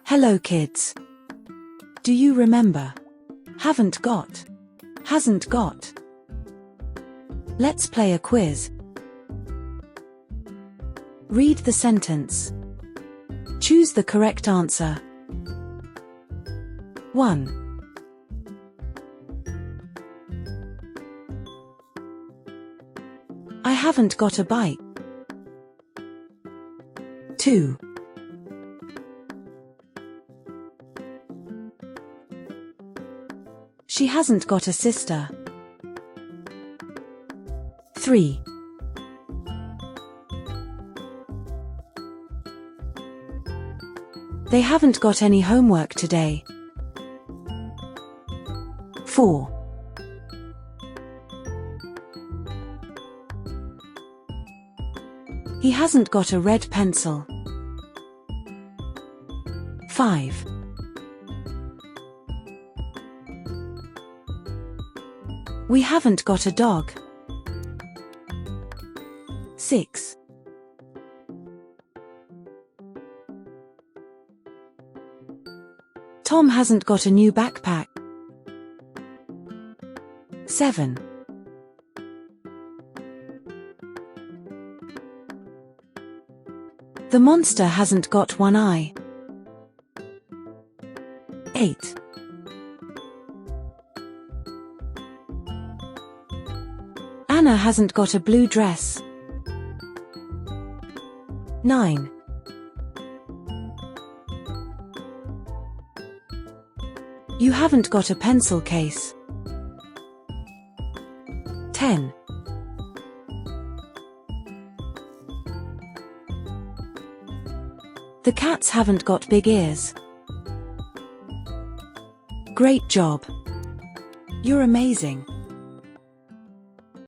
Hello kids. Do you remember? Haven't got. Hasn't got. Let's play a quiz. Read the sentence. Choose the correct answer. 1. I haven't got a bike. 2. She hasn't got a sister. 3. They haven't got any homework today. 4. He hasn't got a red pencil. 5. We haven't got a dog. 6. Tom hasn't got a new backpack. 7. The monster hasn't got one eye. 8. Anna hasn't got a blue dress. 9. You haven't got a pencil case. 10. The cats haven't got big ears. Great job. You're amazing.